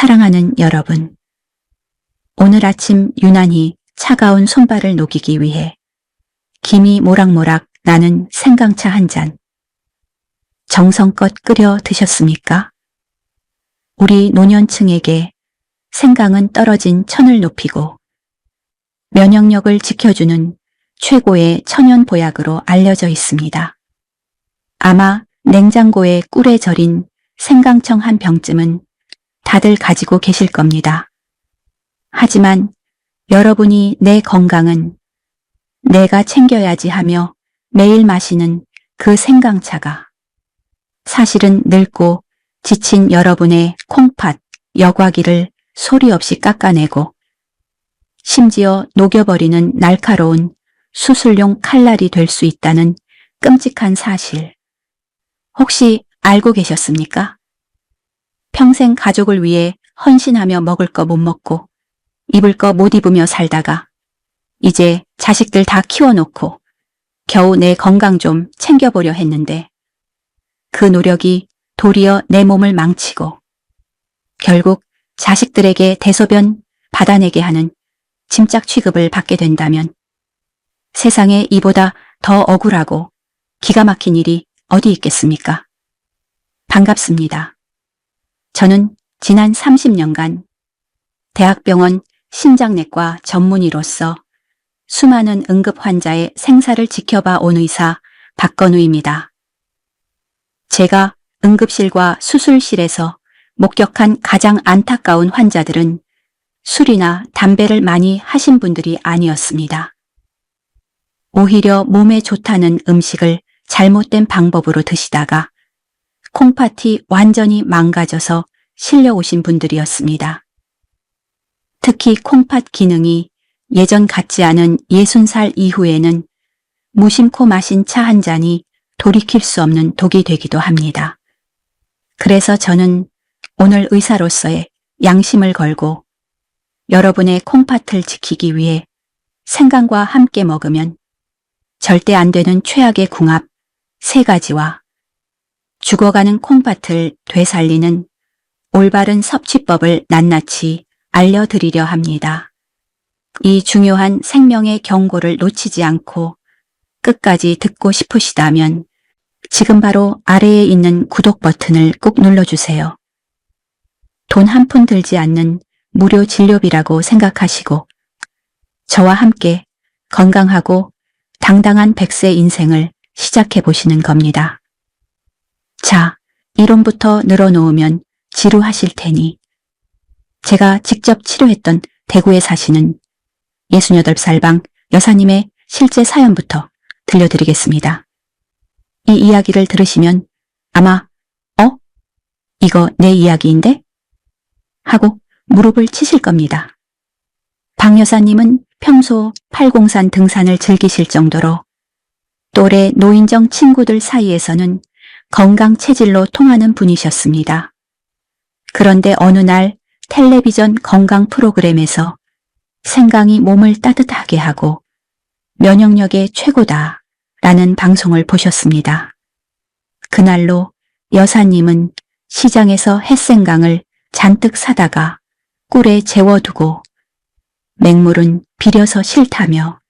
사랑하는 여러분, 오늘 아침 유난히 차가운 손발을 녹이기 위해 김이 모락모락 나는 생강차 한 잔 정성껏 끓여 드셨습니까? 우리 노년층에게 생강은 떨어진 천을 높이고 면역력을 지켜주는 최고의 천연 보약으로 알려져 있습니다. 아마 냉장고에 꿀에 절인 생강청 한 병쯤은 다들 가지고 계실 겁니다. 하지만 여러분이 내 건강은 내가 챙겨야지 하며 매일 마시는 그 생강차가 사실은 늙고 지친 여러분의 콩팥, 여과기를 소리 없이 깎아내고 심지어 녹여버리는 날카로운 수술용 칼날이 될 수 있다는 끔찍한 사실. 혹시 알고 계셨습니까? 평생 가족을 위해 헌신하며 먹을 거 못 먹고 입을 거 못 입으며 살다가 이제 자식들 다 키워놓고 겨우 내 건강 좀 챙겨보려 했는데 그 노력이 도리어 내 몸을 망치고 결국 자식들에게 대소변 받아내게 하는 짐짝 취급을 받게 된다면 세상에 이보다 더 억울하고 기가 막힌 일이 어디 있겠습니까? 반갑습니다. 저는 지난 30년간 대학병원 심장내과 전문의로서 수많은 응급 환자의 생사를 지켜봐 온 의사 박건우입니다. 제가 응급실과 수술실에서 목격한 가장 안타까운 환자들은 술이나 담배를 많이 하신 분들이 아니었습니다. 오히려 몸에 좋다는 음식을 잘못된 방법으로 드시다가 콩팥이 완전히 망가져서 실려오신 분들이었습니다. 특히 콩팥 기능이 예전 같지 않은 60살 이후에는 무심코 마신 차 한 잔이 돌이킬 수 없는 독이 되기도 합니다. 그래서 저는 오늘 의사로서의 양심을 걸고 여러분의 콩팥을 지키기 위해 생강과 함께 먹으면 절대 안 되는 최악의 궁합 3가지와 죽어가는 콩팥을 되살리는 올바른 섭취법을 낱낱이 알려드리려 합니다. 이 중요한 생명의 경고를 놓치지 않고 끝까지 듣고 싶으시다면 지금 바로 아래에 있는 구독 버튼을 꾹 눌러주세요. 돈 한 푼 들지 않는 무료 진료비라고 생각하시고 저와 함께 건강하고 당당한 100세 인생을 시작해 보시는 겁니다. 자, 이론부터 늘어놓으면 지루하실 테니 제가 직접 치료했던 대구에 사시는 68살방 여사님의 실제 사연부터 들려드리겠습니다. 이 이야기를 들으시면 아마 이거 내 이야기인데? 하고 무릎을 치실 겁니다. 박 여사님은 평소 팔공산 등산을 즐기실 정도로 또래 노인정 친구들 사이에서는 건강 체질로 통하는 분이셨습니다. 그런데 어느 날 텔레비전 건강 프로그램에서 생강이 몸을 따뜻하게 하고 면역력에 최고다 라는 방송을 보셨습니다. 그날로 여사님은 시장에서 햇생강을 잔뜩 사다가 꿀에 재워두고 맹물은 비려서 싫다며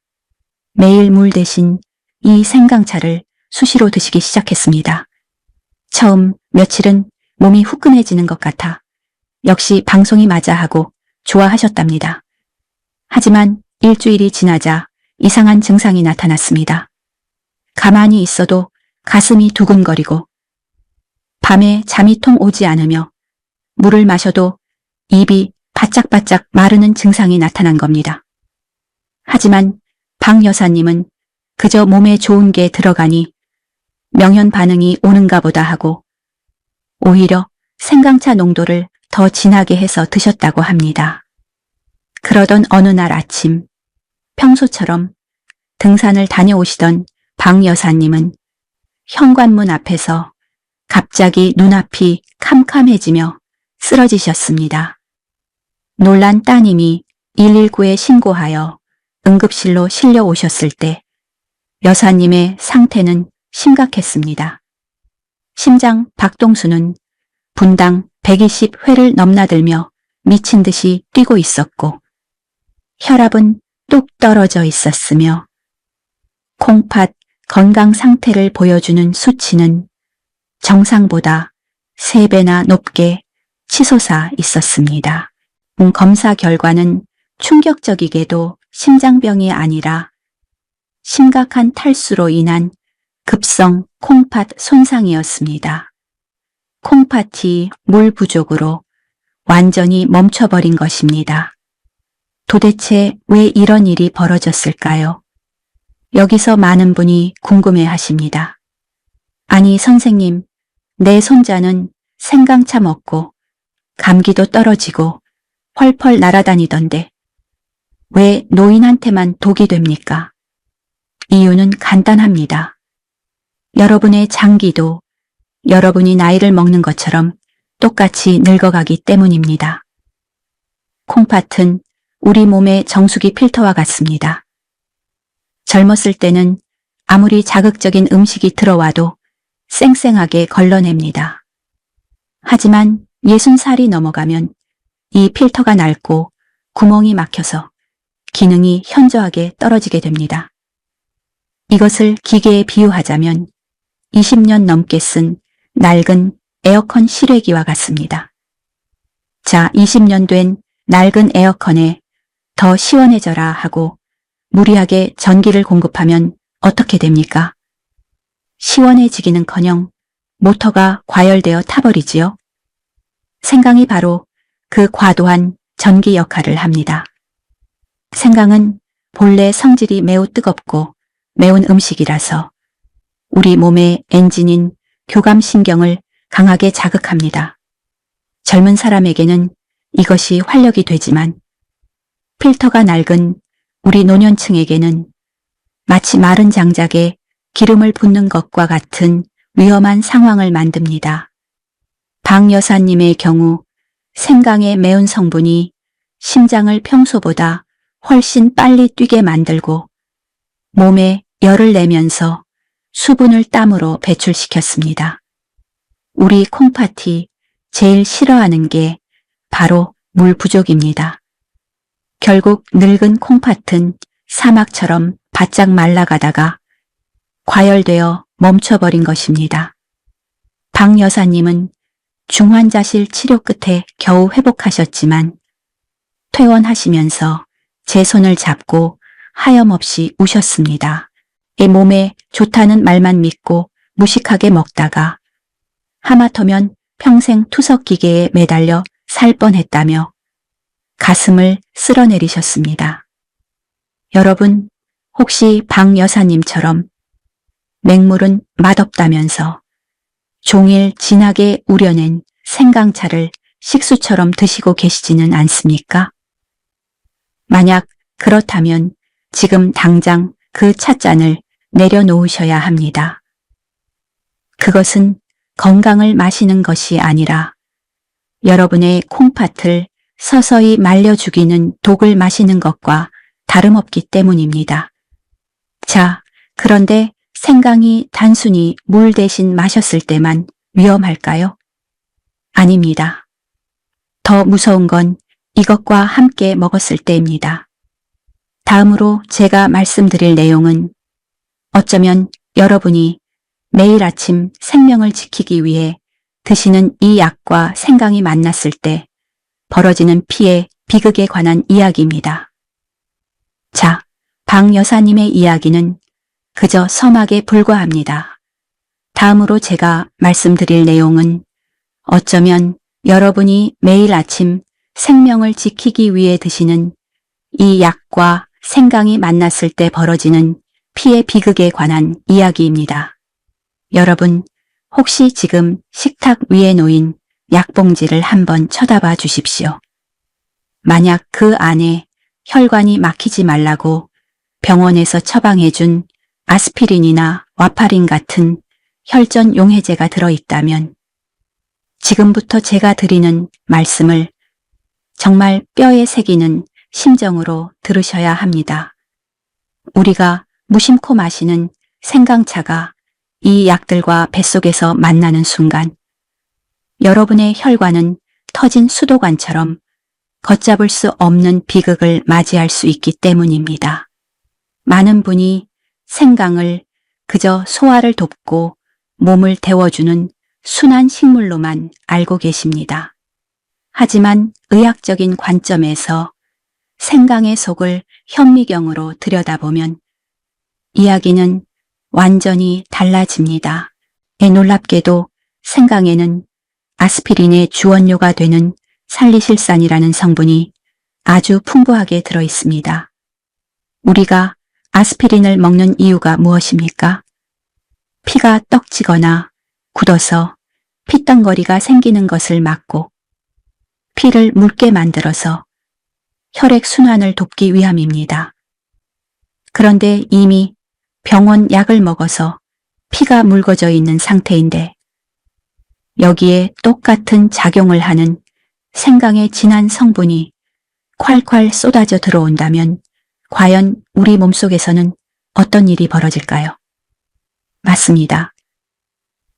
매일 물 대신 이 생강차를 수시로 드시기 시작했습니다. 처음 며칠은 몸이 후끈해지는 것 같아 역시 방송이 맞아 하고 좋아하셨답니다. 하지만 일주일이 지나자 이상한 증상이 나타났습니다. 가만히 있어도 가슴이 두근거리고 밤에 잠이 통 오지 않으며 물을 마셔도 입이 바짝바짝 마르는 증상이 나타난 겁니다. 하지만 박 여사님은 그저 몸에 좋은 게 들어가니 명현 반응이 오는가 보다 하고 오히려 생강차 농도를 더 진하게 해서 드셨다고 합니다. 그러던 어느 날 아침 평소처럼 등산을 다녀오시던 박 여사님은 현관문 앞에서 갑자기 눈앞이 캄캄해지며 쓰러지셨습니다. 놀란 따님이 119에 신고하여 응급실로 실려오셨을 때 여사님의 상태는 심각했습니다. 심장 박동수는 분당 120회를 넘나들며 미친 듯이 뛰고 있었고 혈압은 뚝 떨어져 있었으며 콩팥 건강 상태를 보여주는 수치는 정상보다 3배나 높게 치솟아 있었습니다. 검사 결과는 충격적이게도 심장병이 아니라 심각한 탈수로 인한 급성 콩팥 손상이었습니다. 콩팥이 물 부족으로 완전히 멈춰버린 것입니다. 도대체 왜 이런 일이 벌어졌을까요? 여기서 많은 분이 궁금해하십니다. 아니 선생님, 내 손자는 생강차 먹고 감기도 떨어지고 펄펄 날아다니던데 왜 노인한테만 독이 됩니까? 이유는 간단합니다. 여러분의 장기도 여러분이 나이를 먹는 것처럼 똑같이 늙어가기 때문입니다. 콩팥은 우리 몸의 정수기 필터와 같습니다. 젊었을 때는 아무리 자극적인 음식이 들어와도 쌩쌩하게 걸러냅니다. 하지만 60살이 넘어가면 이 필터가 낡고 구멍이 막혀서 기능이 현저하게 떨어지게 됩니다. 이것을 기계에 비유하자면 20년 넘게 쓴 낡은 에어컨 실외기와 같습니다. 자, 20년 된 낡은 에어컨에 더 시원해져라 하고 무리하게 전기를 공급하면 어떻게 됩니까? 시원해지기는커녕 모터가 과열되어 타버리지요. 생강이 바로 그 과도한 전기 역할을 합니다. 생강은 본래 성질이 매우 뜨겁고 매운 음식이라서 우리 몸의 엔진인 교감신경을 강하게 자극합니다. 젊은 사람에게는 이것이 활력이 되지만 필터가 낡은 우리 노년층에게는 마치 마른 장작에 기름을 붓는 것과 같은 위험한 상황을 만듭니다. 박 여사님의 경우 생강의 매운 성분이 심장을 평소보다 훨씬 빨리 뛰게 만들고 몸에 열을 내면서 수분을 땀으로 배출시켰습니다. 우리 콩팥이 제일 싫어하는 게 바로 물 부족입니다. 결국 늙은 콩팥은 사막처럼 바짝 말라가다가 과열되어 멈춰버린 것입니다. 박 여사님은 중환자실 치료 끝에 겨우 회복하셨지만 퇴원하시면서 제 손을 잡고 하염없이 우셨습니다. 내 몸에 좋다는 말만 믿고 무식하게 먹다가 하마터면 평생 투석기계에 매달려 살 뻔했다며 가슴을 쓸어내리셨습니다. 여러분, 혹시 박 여사님처럼 맹물은 맛없다면서 종일 진하게 우려낸 생강차를 식수처럼 드시고 계시지는 않습니까? 만약 그렇다면 지금 당장 그 찻잔을 내려놓으셔야 합니다. 그것은 건강을 마시는 것이 아니라 여러분의 콩팥을 서서히 말려 죽이는 독을 마시는 것과 다름없기 때문입니다. 자, 그런데 생강이 단순히 물 대신 마셨을 때만 위험할까요? 아닙니다. 더 무서운 건 이것과 함께 먹었을 때입니다. 다음으로 제가 말씀드릴 내용은 어쩌면 여러분이 매일 아침 생명을 지키기 위해 드시는 이 약과 생강이 만났을 때 벌어지는 피해 비극에 관한 이야기입니다. 자, 박 여사님의 이야기는 그저 서막에 불과합니다. 다음으로 제가 말씀드릴 내용은 어쩌면 여러분이 매일 아침 생명을 지키기 위해 드시는 이 약과 생강이 만났을 때 벌어지는 피해 비극에 관한 이야기입니다. 여러분, 혹시 지금 식탁 위에 놓인 약봉지를 한번 쳐다봐 주십시오. 만약 그 안에 혈관이 막히지 말라고 병원에서 처방해준 아스피린이나 와파린 같은 혈전 용해제가 들어있다면 지금부터 제가 드리는 말씀을 정말 뼈에 새기는 심정으로 들으셔야 합니다. 우리가 무심코 마시는 생강차가 이 약들과 뱃속에서 만나는 순간 여러분의 혈관은 터진 수도관처럼 걷잡을 수 없는 비극을 맞이할 수 있기 때문입니다. 많은 분이 생강을 그저 소화를 돕고 몸을 데워주는 순한 식물로만 알고 계십니다. 하지만 의학적인 관점에서 생강의 속을 현미경으로 들여다보면 이야기는 완전히 달라집니다. 놀랍게도 생강에는 아스피린의 주원료가 되는 살리실산이라는 성분이 아주 풍부하게 들어 있습니다. 우리가 아스피린을 먹는 이유가 무엇입니까? 피가 떡지거나 굳어서 핏덩거리가 생기는 것을 막고 피를 묽게 만들어서 혈액 순환을 돕기 위함입니다. 그런데 이미 병원 약을 먹어서 피가 묽어져 있는 상태인데 여기에 똑같은 작용을 하는 생강의 진한 성분이 콸콸 쏟아져 들어온다면 과연 우리 몸속에서는 어떤 일이 벌어질까요? 맞습니다.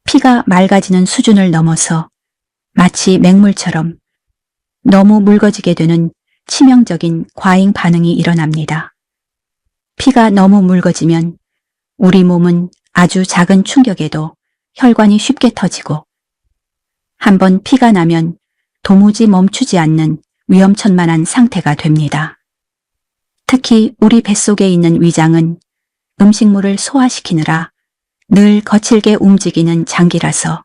피가 맑아지는 수준을 넘어서 마치 맹물처럼 너무 묽어지게 되는 치명적인 과잉 반응이 일어납니다. 피가 너무 묽어지면 우리 몸은 아주 작은 충격에도 혈관이 쉽게 터지고 한번 피가 나면 도무지 멈추지 않는 위험천만한 상태가 됩니다. 특히 우리 뱃속에 있는 위장은 음식물을 소화시키느라 늘 거칠게 움직이는 장기라서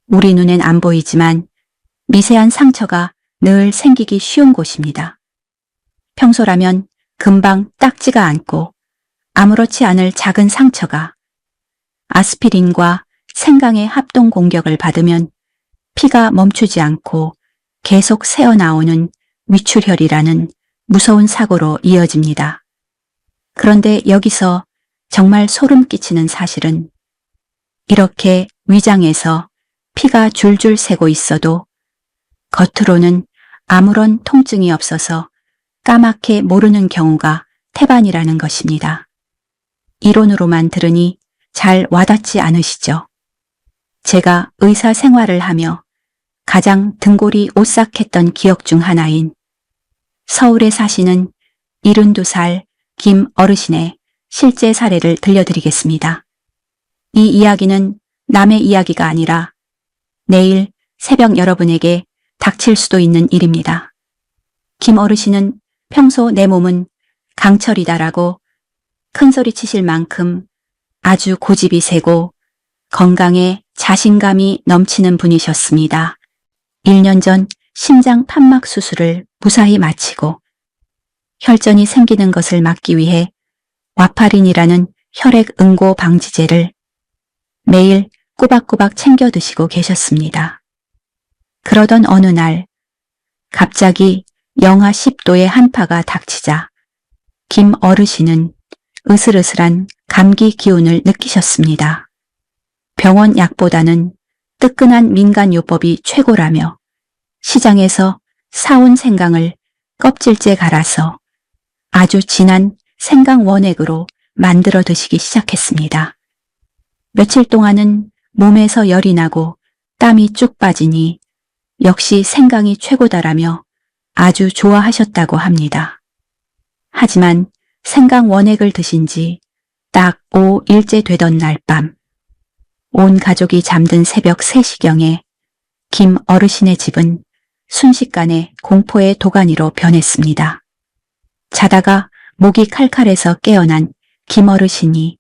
우리 눈엔 안 보이지만 미세한 상처가 늘 생기기 쉬운 곳입니다. 평소라면 금방 닦지가 않고 아무렇지 않을 작은 상처가 아스피린과 생강의 합동 공격을 받으면 피가 멈추지 않고 계속 새어나오는 위출혈이라는 무서운 사고로 이어집니다. 그런데 여기서 정말 소름 끼치는 사실은 이렇게 위장에서 피가 줄줄 새고 있어도 겉으로는 아무런 통증이 없어서 까맣게 모르는 경우가 태반이라는 것입니다. 이론으로만 들으니 잘 와닿지 않으시죠? 제가 의사 생활을 하며 가장 등골이 오싹했던 기억 중 하나인 서울에 사시는 72살 김 어르신의 실제 사례를 들려드리겠습니다. 이 이야기는 남의 이야기가 아니라 내일 새벽 여러분에게 닥칠 수도 있는 일입니다. 김 어르신은 평소 내 몸은 강철이다라고 큰소리 치실 만큼 아주 고집이 세고 건강에 자신감이 넘치는 분이셨습니다. 1년 전 심장 판막 수술을 무사히 마치고 혈전이 생기는 것을 막기 위해 와파린이라는 혈액 응고 방지제를 매일 꼬박꼬박 챙겨 드시고 계셨습니다. 그러던 어느 날 갑자기 영하 10도의 한파가 닥치자 김 어르신은 으슬으슬한 감기 기운을 느끼셨습니다. 병원 약보다는 뜨끈한 민간요법이 최고라며 시장에서 사온 생강을 껍질째 갈아서 아주 진한 생강 원액으로 만들어 드시기 시작했습니다. 며칠 동안은 몸에서 열이 나고 땀이 쭉 빠지니 역시 생강이 최고다라며 아주 좋아하셨다고 합니다. 하지만 생강 원액을 드신 지 딱 5일째 되던 날 밤, 온 가족이 잠든 새벽 3시경에 김 어르신의 집은 순식간에 공포의 도가니로 변했습니다. 자다가 목이 칼칼해서 깨어난 김 어르신이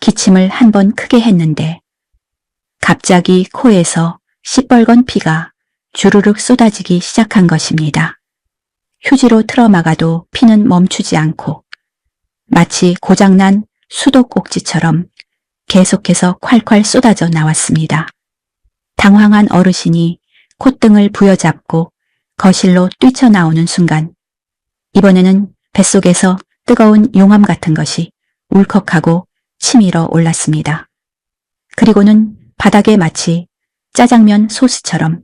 기침을 한 번 크게 했는데 갑자기 코에서 시뻘건 피가 주르륵 쏟아지기 시작한 것입니다. 휴지로 틀어막아도 피는 멈추지 않고 마치 고장난 수도꼭지처럼 계속해서 콸콸 쏟아져 나왔습니다. 당황한 어르신이 콧등을 부여잡고 거실로 뛰쳐나오는 순간 이번에는 뱃속에서 뜨거운 용암 같은 것이 울컥하고 치밀어 올랐습니다. 그리고는 바닥에 마치 짜장면 소스처럼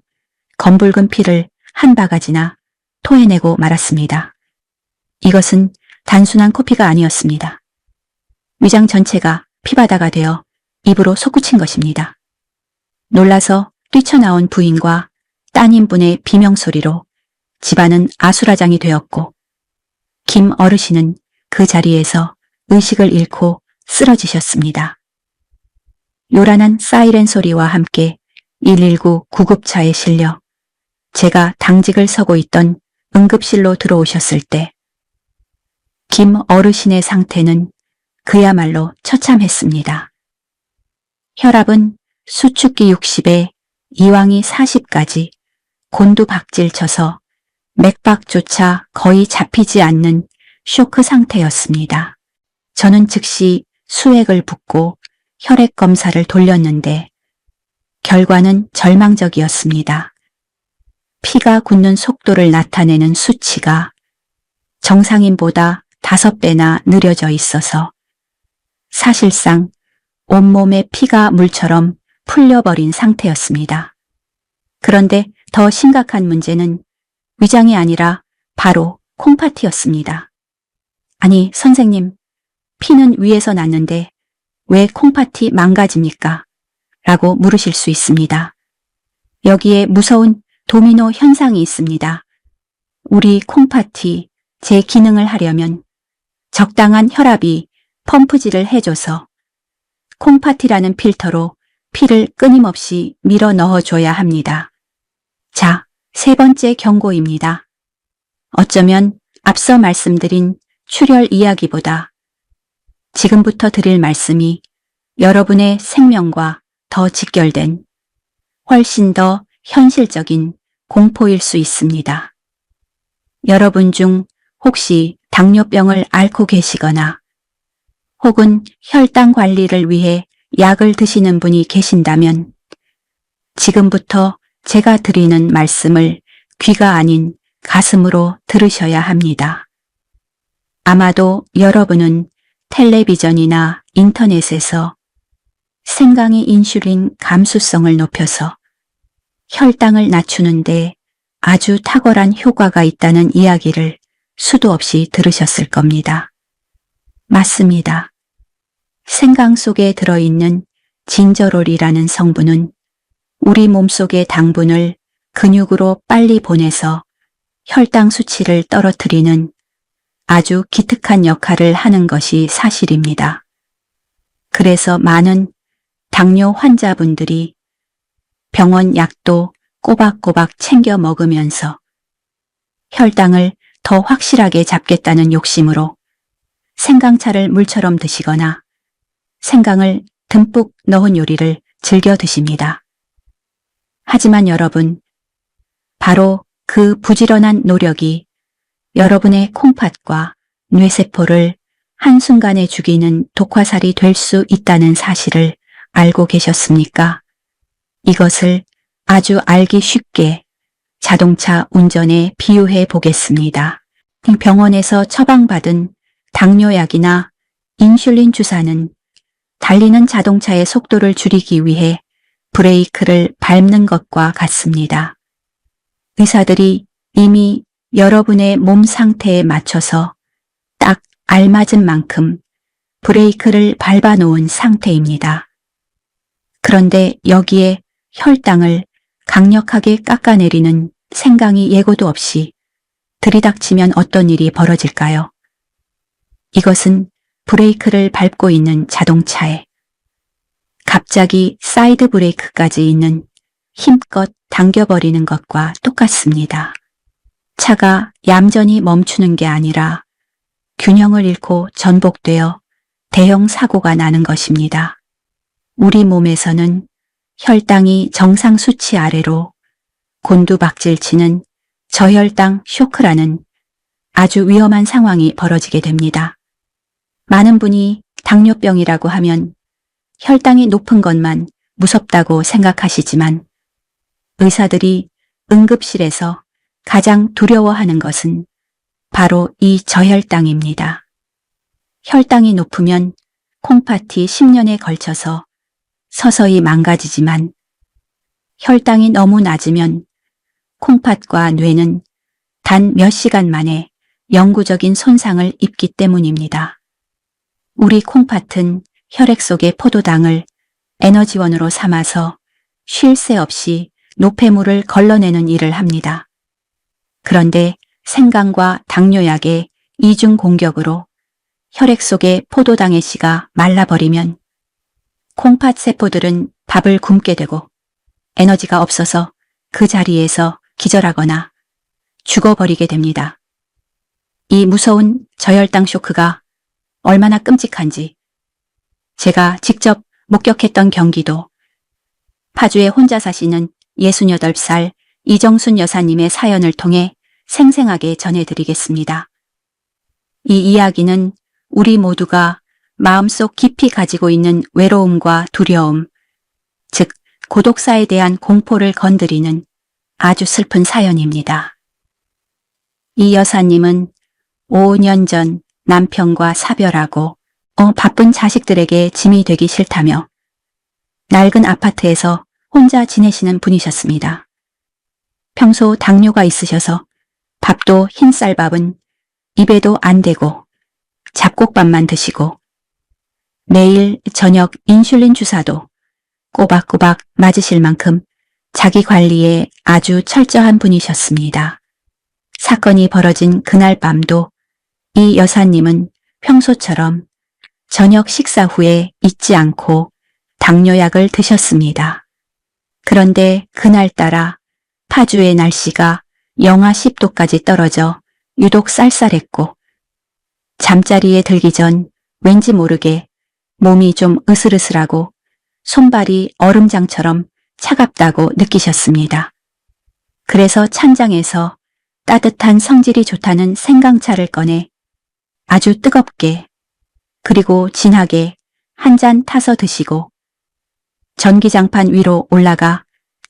검붉은 피를 한 바가지나 토해내고 말았습니다. 이것은 단순한 코피가 아니었습니다. 위장 전체가 피바다가 되어 입으로 솟구친 것입니다. 놀라서 뛰쳐나온 부인과 따님분의 비명소리로 집안은 아수라장이 되었고 김 어르신은 그 자리에서 의식을 잃고 쓰러지셨습니다. 요란한 사이렌 소리와 함께 119 구급차에 실려 제가 당직을 서고 있던 응급실로 들어오셨을 때 김 어르신의 상태는 그야말로 처참했습니다. 혈압은 수축기 60에 이왕이 40까지 곤두박질 쳐서 맥박조차 거의 잡히지 않는 쇼크 상태였습니다. 저는 즉시 수액을 붓고 혈액 검사를 돌렸는데 결과는 절망적이었습니다. 피가 굳는 속도를 나타내는 수치가 정상인보다 5배나 느려져 있어서 사실상 온몸에 피가 물처럼 풀려버린 상태였습니다. 그런데 더 심각한 문제는 위장이 아니라 바로 콩팥이었습니다. 아니, 선생님, 피는 위에서 났는데 왜 콩팥이 망가집니까? 라고 물으실 수 있습니다. 여기에 무서운 도미노 현상이 있습니다. 우리 콩팥이 제 기능을 하려면 적당한 혈압이 펌프질을 해줘서 콩팥이라는 필터로 피를 끊임없이 밀어 넣어줘야 합니다. 자, 3번째 경고입니다. 어쩌면 앞서 말씀드린 출혈 이야기보다 지금부터 드릴 말씀이 여러분의 생명과 더 직결된 훨씬 더 현실적인 공포일 수 있습니다. 여러분 중 혹시 당뇨병을 앓고 계시거나 혹은 혈당 관리를 위해 약을 드시는 분이 계신다면 지금부터 제가 드리는 말씀을 귀가 아닌 가슴으로 들으셔야 합니다. 아마도 여러분은 텔레비전이나 인터넷에서 생강의 인슐린 감수성을 높여서 혈당을 낮추는데 아주 탁월한 효과가 있다는 이야기를 수도 없이 들으셨을 겁니다. 맞습니다. 생강 속에 들어있는 진저롤이라는 성분은 우리 몸속의 당분을 근육으로 빨리 보내서 혈당 수치를 떨어뜨리는 아주 기특한 역할을 하는 것이 사실입니다. 그래서 많은 당뇨 환자분들이 병원 약도 꼬박꼬박 챙겨 먹으면서 혈당을 더 확실하게 잡겠다는 욕심으로 생강차를 물처럼 드시거나 생강을 듬뿍 넣은 요리를 즐겨 드십니다. 하지만 여러분, 바로 그 부지런한 노력이 여러분의 콩팥과 뇌세포를 한순간에 죽이는 독화살이 될 수 있다는 사실을 알고 계셨습니까? 이것을 아주 알기 쉽게 자동차 운전에 비유해 보겠습니다. 병원에서 처방받은 당뇨약이나 인슐린 주사는 달리는 자동차의 속도를 줄이기 위해 브레이크를 밟는 것과 같습니다. 의사들이 이미 여러분의 몸 상태에 맞춰서 딱 알맞은 만큼 브레이크를 밟아 놓은 상태입니다. 그런데 여기에 혈당을 강력하게 깎아내리는 생강이 예고도 없이 들이닥치면 어떤 일이 벌어질까요? 이것은 브레이크를 밟고 있는 자동차에 갑자기 사이드 브레이크까지 있는 힘껏 당겨버리는 것과 똑같습니다. 차가 얌전히 멈추는 게 아니라 균형을 잃고 전복되어 대형 사고가 나는 것입니다. 우리 몸에서는 혈당이 정상 수치 아래로 곤두박질치는 저혈당 쇼크라는 아주 위험한 상황이 벌어지게 됩니다. 많은 분이 당뇨병이라고 하면 혈당이 높은 것만 무섭다고 생각하시지만 의사들이 응급실에서 가장 두려워하는 것은 바로 이 저혈당입니다. 혈당이 높으면 콩팥이 10년에 걸쳐서 서서히 망가지지만 혈당이 너무 낮으면 콩팥과 뇌는 단 몇 시간 만에 영구적인 손상을 입기 때문입니다. 우리 콩팥은 혈액 속의 포도당을 에너지원으로 삼아서 쉴 새 없이 노폐물을 걸러내는 일을 합니다. 그런데 생강과 당뇨약의 이중 공격으로 혈액 속의 포도당의 씨가 말라버리면 콩팥 세포들은 밥을 굶게 되고 에너지가 없어서 그 자리에서 기절하거나 죽어버리게 됩니다. 이 무서운 저혈당 쇼크가 얼마나 끔찍한지 제가 직접 목격했던 경기도 파주에 혼자 사시는 68살 이정순 여사님의 사연을 통해 생생하게 전해드리겠습니다. 이 이야기는 우리 모두가 마음속 깊이 가지고 있는 외로움과 두려움, 즉 고독사에 대한 공포를 건드리는 아주 슬픈 사연입니다. 이 여사님은 5년 전 남편과 사별하고 바쁜 자식들에게 짐이 되기 싫다며 낡은 아파트에서 혼자 지내시는 분이셨습니다. 평소 당뇨가 있으셔서 밥도 흰쌀밥은 입에도 안 대고 잡곡밥만 드시고 매일 저녁 인슐린 주사도 꼬박꼬박 맞으실 만큼 자기 관리에 아주 철저한 분이셨습니다. 사건이 벌어진 그날 밤도 이 여사님은 평소처럼 저녁 식사 후에 잊지 않고 당뇨약을 드셨습니다. 그런데 그날따라 파주의 날씨가 영하 10도까지 떨어져 유독 쌀쌀했고 잠자리에 들기 전 왠지 모르게 몸이 좀 으슬으슬하고 손발이 얼음장처럼 차갑다고 느끼셨습니다. 그래서 찬장에서 따뜻한 성질이 좋다는 생강차를 꺼내 아주 뜨겁게 그리고 진하게 한 잔 타서 드시고 전기장판 위로 올라가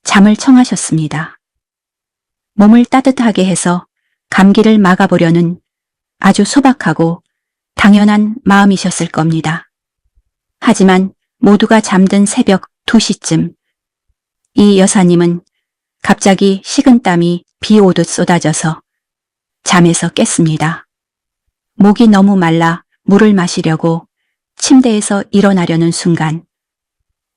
잠을 청하셨습니다. 몸을 따뜻하게 해서 감기를 막아보려는 아주 소박하고 당연한 마음이셨을 겁니다. 하지만 모두가 잠든 새벽 2시쯤 이 여사님은 갑자기 식은땀이 비 오듯 쏟아져서 잠에서 깼습니다. 목이 너무 말라 물을 마시려고 침대에서 일어나려는 순간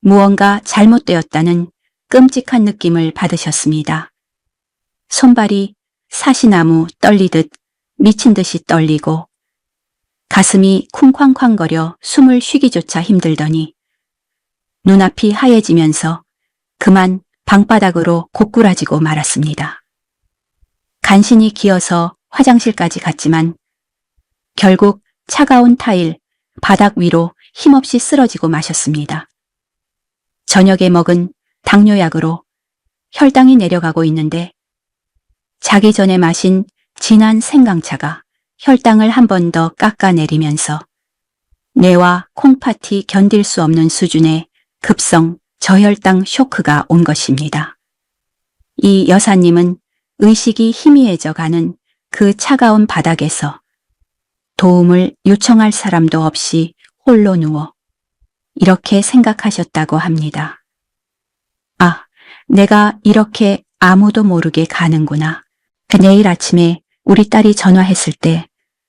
무언가 잘못되었다는 끔찍한 느낌을 받으셨습니다. 손발이 사시나무 떨리듯 미친 듯이 떨리고 가슴이 쿵쾅쾅거려 숨을 쉬기조차 힘들더니 눈앞이 하얘지면서 그만 방바닥으로 고꾸라지고 말았습니다. 간신히 기어서 화장실까지 갔지만 결국 차가운 타일 바닥 위로 힘없이 쓰러지고 마셨습니다. 저녁에 먹은 당뇨약으로 혈당이 내려가고 있는데 자기 전에 마신 진한 생강차가 혈당을 한 번 더 깎아내리면서 뇌와 콩팥이 견딜 수 없는 수준의 급성 저혈당 쇼크가 온 것입니다. 이 여사님은 의식이 희미해져 가는 그 차가운 바닥에서 도움을 요청할 사람도 없이 홀로 누워 이렇게 생각하셨다고 합니다. 아, 내가 이렇게 아무도 모르게 가는구나. 내일 아침에 우리 딸이 전화했을 때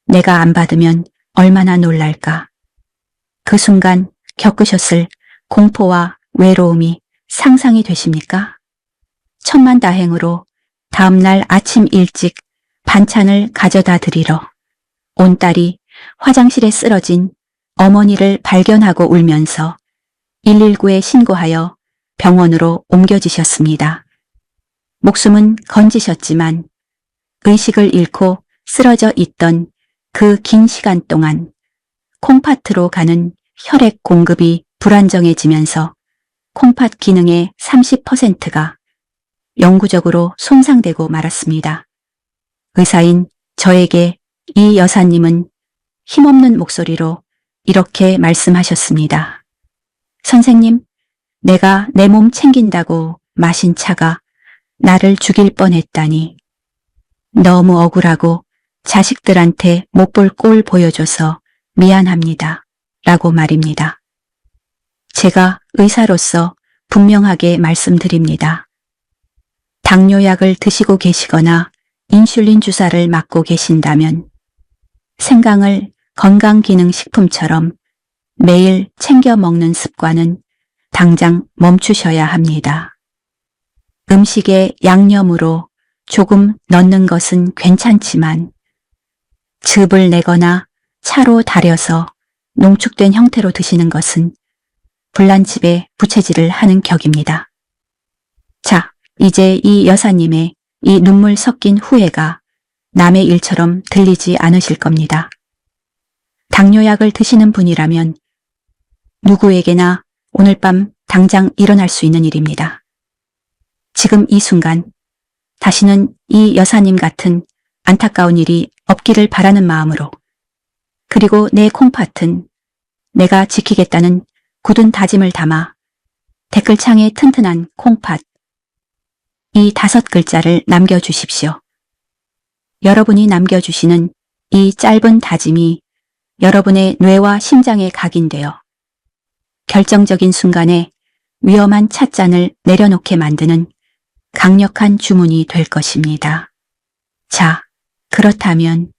내가 안 받으면 얼마나 놀랄까. 그 순간 겪으셨을 공포와 외로움이 상상이 되십니까? 천만다행으로 다음날 아침 일찍 반찬을 가져다 드리러 온 딸이 화장실에 쓰러진 어머니를 발견하고 울면서 119에 신고하여 병원으로 옮겨지셨습니다. 목숨은 건지셨지만 의식을 잃고 쓰러져 있던 그 긴 시간 동안 콩팥으로 가는 혈액 공급이 불안정해지면서 콩팥 기능의 30%가 영구적으로 손상되고 말았습니다. 의사인 저에게 이 여사님은 힘없는 목소리로 이렇게 말씀하셨습니다. 선생님, 내가 내 몸 챙긴다고 마신 차가 나를 죽일 뻔했다니. 너무 억울하고 자식들한테 못 볼 꼴 보여줘서 미안합니다. 라고 말입니다. 제가 의사로서 분명하게 말씀드립니다. 당뇨약을 드시고 계시거나 인슐린 주사를 맞고 계신다면 생강을 건강기능식품처럼 매일 챙겨 먹는 습관은 당장 멈추셔야 합니다. 음식에 양념으로 조금 넣는 것은 괜찮지만 즙을 내거나 차로 달여서 농축된 형태로 드시는 것은 불난집에 부채질을 하는 격입니다. 자, 이제 이 여사님의 이 눈물 섞인 후회가 남의 일처럼 들리지 않으실 겁니다. 당뇨약을 드시는 분이라면 누구에게나 오늘 밤 당장 일어날 수 있는 일입니다. 지금 이 순간 다시는 이 여사님 같은 안타까운 일이 없기를 바라는 마음으로, 그리고 내 콩팥은 내가 지키겠다는 굳은 다짐을 담아 댓글창에 튼튼한 콩팥 이 5글자를 남겨주십시오. 여러분이 남겨주시는 이 짧은 다짐이 여러분의 뇌와 심장에 각인되어 결정적인 순간에 위험한 찻잔을 내려놓게 만드는 강력한 주문이 될 것입니다. 자, 그렇다면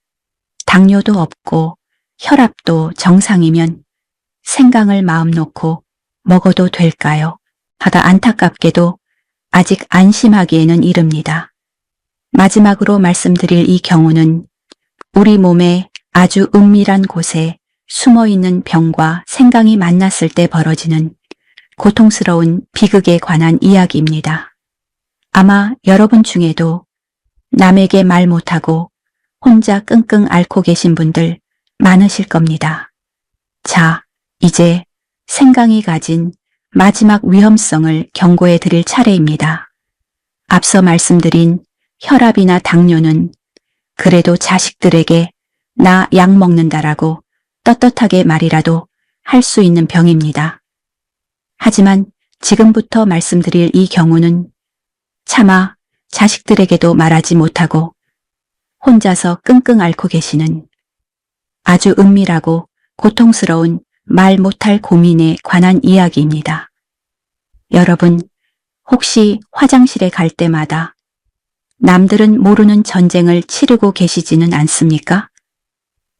당뇨도 없고 혈압도 정상이면 생강을 마음 놓고 먹어도 될까요? 하다 안타깝게도 아직 안심하기에는 이릅니다. 마지막으로 말씀드릴 이 경우는 우리 몸의 아주 은밀한 곳에 숨어있는 병과 생강이 만났을 때 벌어지는 고통스러운 비극에 관한 이야기입니다. 아마 여러분 중에도 남에게 말 못하고 혼자 끙끙 앓고 계신 분들 많으실 겁니다. 자, 이제 생강이 가진 마지막 위험성을 경고해 드릴 차례입니다. 앞서 말씀드린 혈압이나 당뇨는 그래도 자식들에게 나 약 먹는다라고 떳떳하게 말이라도 할 수 있는 병입니다. 하지만 지금부터 말씀드릴 이 경우는 차마 자식들에게도 말하지 못하고 혼자서 끙끙 앓고 계시는 아주 은밀하고 고통스러운 말 못할 고민에 관한 이야기입니다. 여러분, 혹시 화장실에 갈 때마다 남들은 모르는 전쟁을 치르고 계시지는 않습니까?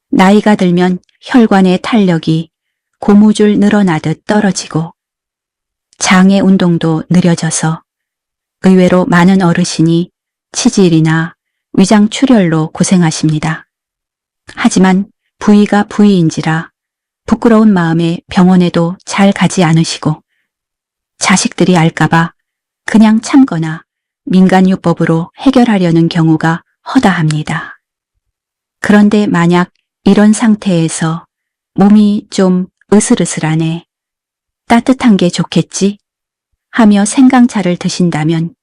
나이가 들면 혈관의 탄력이 고무줄 늘어나듯 떨어지고 장의 운동도 느려져서 의외로 많은 어르신이 치질이나 위장 출혈로 고생하십니다. 하지만 부위가 부위인지라 부끄러운 마음에 병원에도 잘 가지 않으시고 자식들이 알까봐 그냥 참거나 민간요법으로 해결하려는 경우가 허다합니다. 그런데 만약 이런 상태에서 몸이 좀 으슬으슬하네, 따뜻한 게 좋겠지 하며 생강차를 드신다면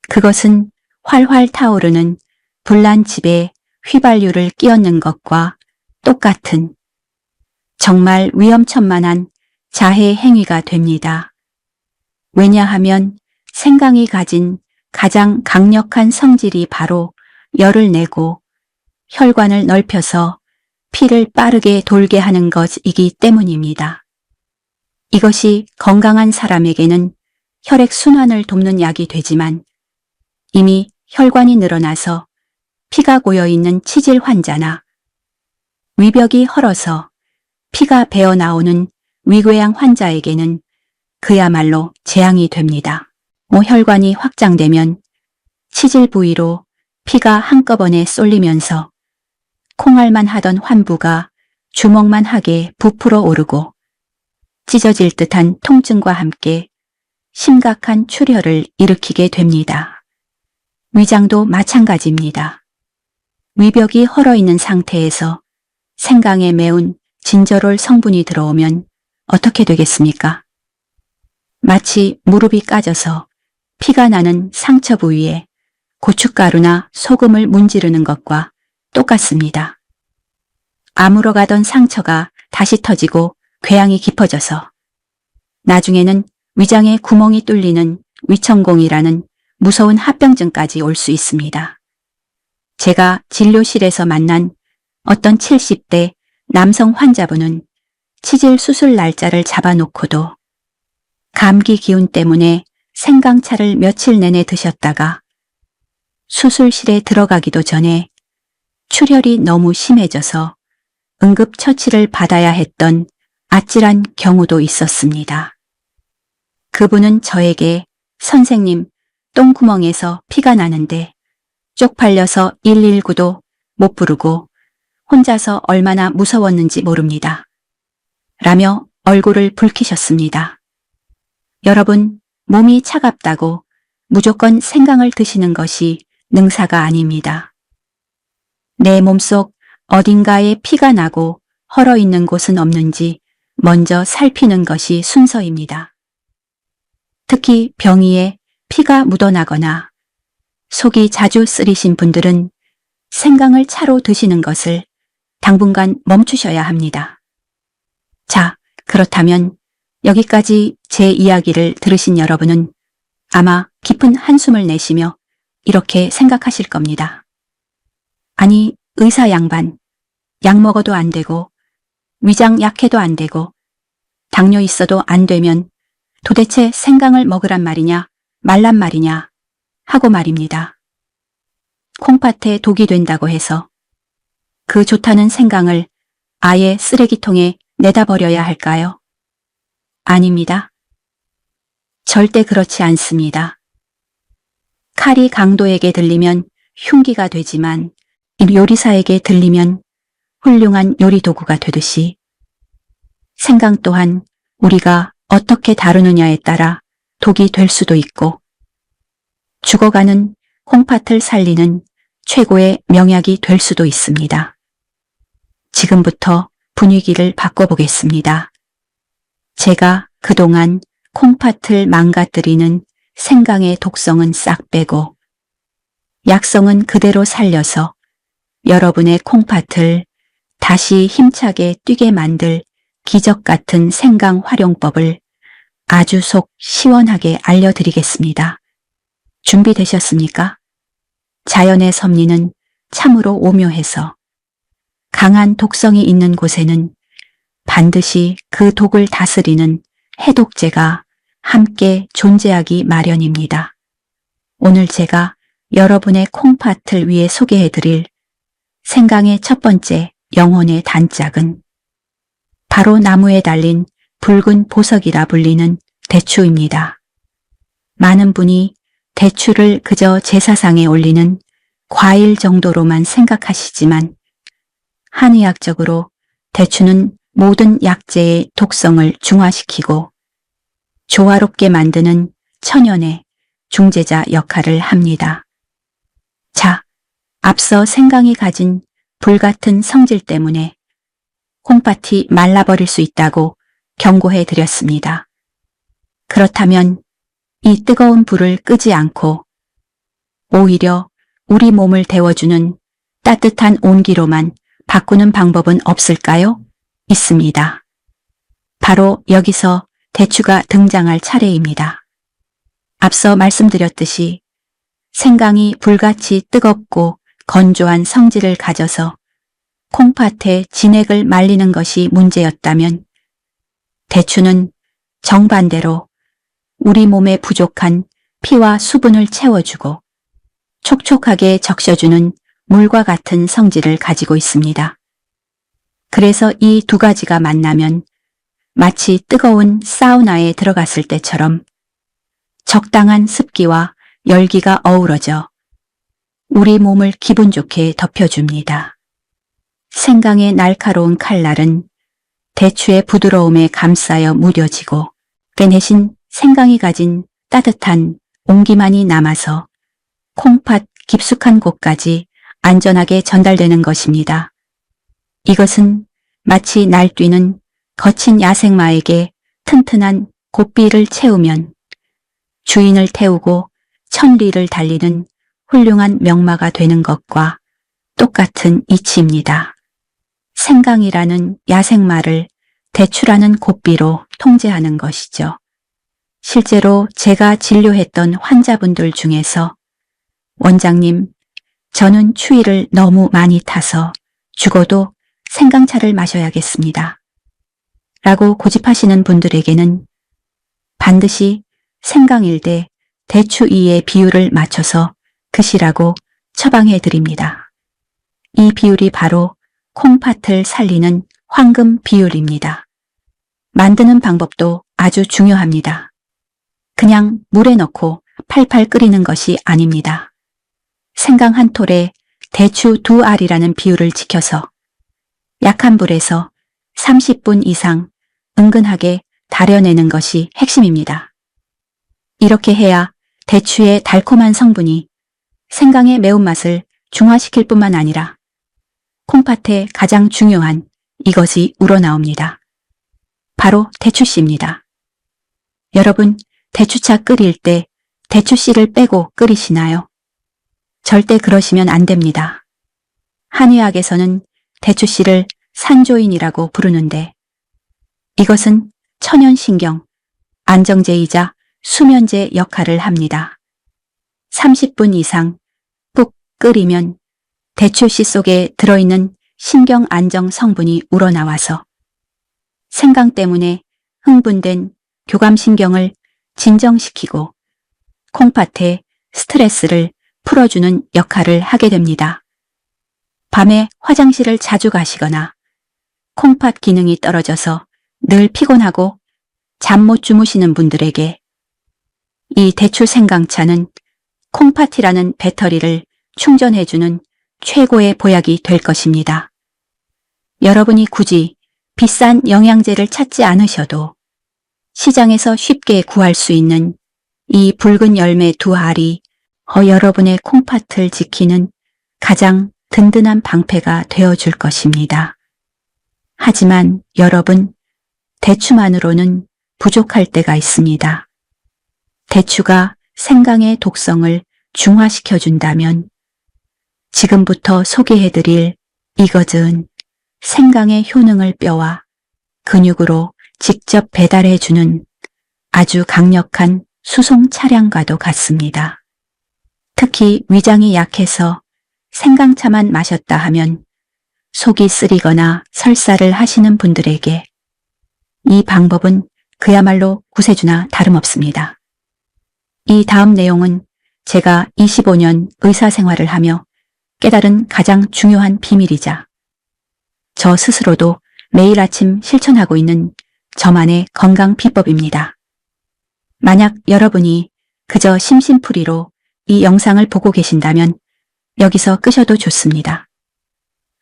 그것은 활활 타오르는 불난집에 휘발유를 끼얹는 것과 똑같은 정말 위험천만한 자해 행위가 됩니다. 왜냐하면 생강이 가진 가장 강력한 성질이 바로 열을 내고 혈관을 넓혀서 피를 빠르게 돌게 하는 것이기 때문입니다. 이것이 건강한 사람에게는 혈액순환을 돕는 약이 되지만 이미 혈관이 늘어나서 피가 고여있는 치질 환자나 위벽이 헐어서 피가 배어 나오는 위궤양 환자에게는 그야말로 재앙이 됩니다. 혈관이 확장되면 치질 부위로 피가 한꺼번에 쏠리면서 콩알만 하던 환부가 주먹만 하게 부풀어 오르고 찢어질 듯한 통증과 함께 심각한 출혈을 일으키게 됩니다. 위장도 마찬가지입니다. 위벽이 헐어있는 상태에서 생강에 매운 진저롤 성분이 들어오면 어떻게 되겠습니까? 마치 무릎이 까져서 피가 나는 상처 부위에 고춧가루나 소금을 문지르는 것과 똑같습니다. 아물어 가던 상처가 다시 터지고 궤양이 깊어져서 나중에는 위장에 구멍이 뚫리는 위천공이라는 무서운 합병증까지 올 수 있습니다. 제가 진료실에서 만난 어떤 70대 남성 환자분은 치질 수술 날짜를 잡아놓고도 감기 기운 때문에 생강차를 며칠 내내 드셨다가 수술실에 들어가기도 전에 출혈이 너무 심해져서 응급처치를 받아야 했던 아찔한 경우도 있었습니다. 그분은 저에게 선생님, 똥구멍에서 피가 나는데 쪽팔려서 119도 못 부르고 혼자서 얼마나 무서웠는지 모릅니다. 라며 얼굴을 붉히셨습니다. 여러분, 몸이 차갑다고 무조건 생강을 드시는 것이 능사가 아닙니다. 내 몸속 어딘가에 피가 나고 헐어 있는 곳은 없는지 먼저 살피는 것이 순서입니다. 특히 병이에 피가 묻어나거나 속이 자주 쓰리신 분들은 생강을 차로 드시는 것을 당분간 멈추셔야 합니다. 자, 그렇다면 여기까지 제 이야기를 들으신 여러분은 아마 깊은 한숨을 내쉬며 이렇게 생각하실 겁니다. 아니, 의사 양반, 약 먹어도 안 되고 위장 약해도 안 되고 당뇨 있어도 안 되면 도대체 생강을 먹으란 말이냐 말란 말이냐 하고 말입니다. 콩팥에 독이 된다고 해서 그 좋다는 생강을 아예 쓰레기통에 내다 버려야 할까요? 아닙니다. 절대 그렇지 않습니다. 칼이 강도에게 들리면 흉기가 되지만 요리사에게 들리면 훌륭한 요리 도구가 되듯이 생강 또한 우리가 어떻게 다루느냐에 따라 독이 될 수도 있고 죽어가는 콩팥을 살리는 최고의 명약이 될 수도 있습니다. 지금부터 분위기를 바꿔보겠습니다. 제가 그동안 콩팥을 망가뜨리는 생강의 독성은 싹 빼고 약성은 그대로 살려서 여러분의 콩팥을 다시 힘차게 뛰게 만들 기적 같은 생강 활용법을 아주 속 시원하게 알려드리겠습니다. 준비되셨습니까? 자연의 섭리는 참으로 오묘해서 강한 독성이 있는 곳에는 반드시 그 독을 다스리는 해독제가 함께 존재하기 마련입니다. 오늘 제가 여러분의 콩팥을 위해 소개해드릴 생강의 첫 번째 영혼의 단짝은 바로 나무에 달린 붉은 보석이라 불리는 대추입니다. 많은 분이 대추를 그저 제사상에 올리는 과일 정도로만 생각하시지만 한의학적으로 대추는 모든 약재의 독성을 중화시키고 조화롭게 만드는 천연의 중재자 역할을 합니다. 자, 앞서 생강이 가진 불같은 성질 때문에 콩팥이 말라버릴 수 있다고 경고해 드렸습니다. 그렇다면 이 뜨거운 불을 끄지 않고 오히려 우리 몸을 데워주는 따뜻한 온기로만 바꾸는 방법은 없을까요? 있습니다. 바로 여기서 대추가 등장할 차례입니다. 앞서 말씀드렸듯이 생강이 불같이 뜨겁고 건조한 성질을 가져서 콩팥의 진액을 말리는 것이 문제였다면 대추는 정반대로 우리 몸에 부족한 피와 수분을 채워주고 촉촉하게 적셔주는 물과 같은 성질을 가지고 있습니다. 그래서 이 두 가지가 만나면 마치 뜨거운 사우나에 들어갔을 때처럼 적당한 습기와 열기가 어우러져 우리 몸을 기분 좋게 덮여줍니다. 생강의 날카로운 칼날은 대추의 부드러움에 감싸여 무뎌지고 빼내신 생강이 가진 따뜻한 온기만이 남아서 콩팥 깊숙한 곳까지 안전하게 전달되는 것입니다. 이것은 마치 날뛰는 거친 야생마에게 튼튼한 고삐를 채우면 주인을 태우고 천리를 달리는 훌륭한 명마가 되는 것과 똑같은 이치입니다. 생강이라는 야생마를 대추라는 고삐로 통제하는 것이죠. 실제로 제가 진료했던 환자분들 중에서 원장님, 저는 추위를 너무 많이 타서 죽어도 생강차를 마셔야겠습니다. 라고 고집하시는 분들에게는 반드시 생강 1대 대추 2의 비율을 맞춰서 드시라고 처방해 드립니다. 이 비율이 바로 콩팥을 살리는 황금 비율입니다. 만드는 방법도 아주 중요합니다. 그냥 물에 넣고 팔팔 끓이는 것이 아닙니다. 생강 한 톨에 대추 2알이라는 비율을 지켜서 약한 불에서 30분 이상 은근하게 달여내는 것이 핵심입니다. 이렇게 해야 대추의 달콤한 성분이 생강의 매운맛을 중화시킬 뿐만 아니라 콩팥의 가장 중요한 이것이 우러나옵니다. 바로 대추씨입니다. 여러분, 대추차 끓일 때 대추씨를 빼고 끓이시나요? 절대 그러시면 안 됩니다. 한의학에서는 대추씨를 산조인이라고 부르는데 이것은 천연신경, 안정제이자 수면제 역할을 합니다. 30분 이상 푹 끓이면 대추씨 속에 들어있는 신경 안정 성분이 우러나와서 생강 때문에 흥분된 교감신경을 진정시키고 콩팥의 스트레스를 풀어주는 역할을 하게 됩니다. 밤에 화장실을 자주 가시거나 콩팥 기능이 떨어져서 늘 피곤하고 잠 못 주무시는 분들에게 이 대추 생강차는 콩팥이라는 배터리를 충전해주는 최고의 보약이 될 것입니다. 여러분이 굳이 비싼 영양제를 찾지 않으셔도 시장에서 쉽게 구할 수 있는 이 붉은 열매 2알이 여러분의 콩팥을 지키는 가장 든든한 방패가 되어줄 것입니다. 하지만 여러분, 대추만으로는 부족할 때가 있습니다. 대추가 생강의 독성을 중화시켜준다면 지금부터 소개해드릴 이것은 생강의 효능을 뼈와 근육으로 직접 배달해주는 아주 강력한 수송 차량과도 같습니다. 특히 위장이 약해서 생강차만 마셨다 하면 속이 쓰리거나 설사를 하시는 분들에게 이 방법은 그야말로 구세주나 다름없습니다. 이 다음 내용은 제가 25년 의사생활을 하며 깨달은 가장 중요한 비밀이자 저 스스로도 매일 아침 실천하고 있는 저만의 건강 비법입니다. 만약 여러분이 그저 심심풀이로 이 영상을 보고 계신다면 여기서 끄셔도 좋습니다.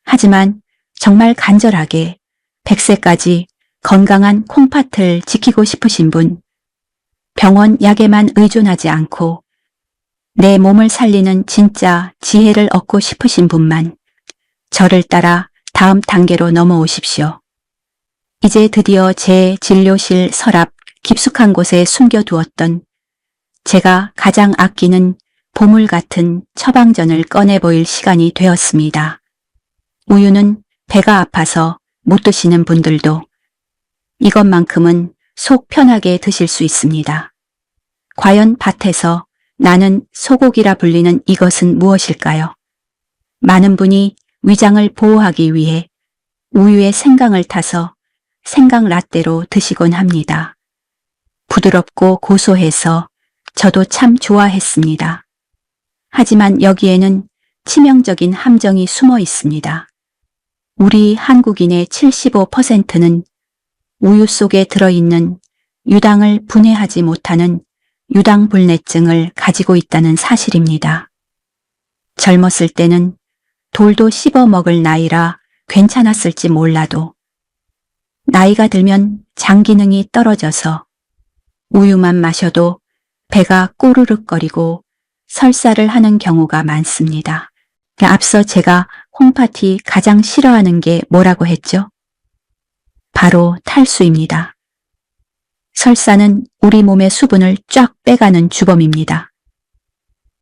하지만 정말 간절하게 100세까지 건강한 콩팥을 지키고 싶으신 분, 병원 약에만 의존하지 않고 내 몸을 살리는 진짜 지혜를 얻고 싶으신 분만 저를 따라 다음 단계로 넘어오십시오. 이제 드디어 제 진료실 서랍 깊숙한 곳에 숨겨두었던 제가 가장 아끼는 보물 같은 처방전을 꺼내 보일 시간이 되었습니다. 우유는 배가 아파서 못 드시는 분들도 이것만큼은 속 편하게 드실 수 있습니다. 과연 밭에서 나는 소고기라 불리는 이것은 무엇일까요? 많은 분이 위장을 보호하기 위해 우유에 생강을 타서 생강 라떼로 드시곤 합니다. 부드럽고 고소해서 저도 참 좋아했습니다. 하지만 여기에는 치명적인 함정이 숨어 있습니다. 우리 한국인의 75%는 우유 속에 들어있는 유당을 분해하지 못하는 유당불내증을 가지고 있다는 사실입니다. 젊었을 때는 돌도 씹어 먹을 나이라 괜찮았을지 몰라도 나이가 들면 장 기능이 떨어져서 우유만 마셔도 배가 꼬르륵거리고 설사를 하는 경우가 많습니다. 앞서 제가 콩팥이 가장 싫어하는 게 뭐라고 했죠? 바로 탈수입니다. 설사는 우리 몸의 수분을 쫙 빼가는 주범입니다.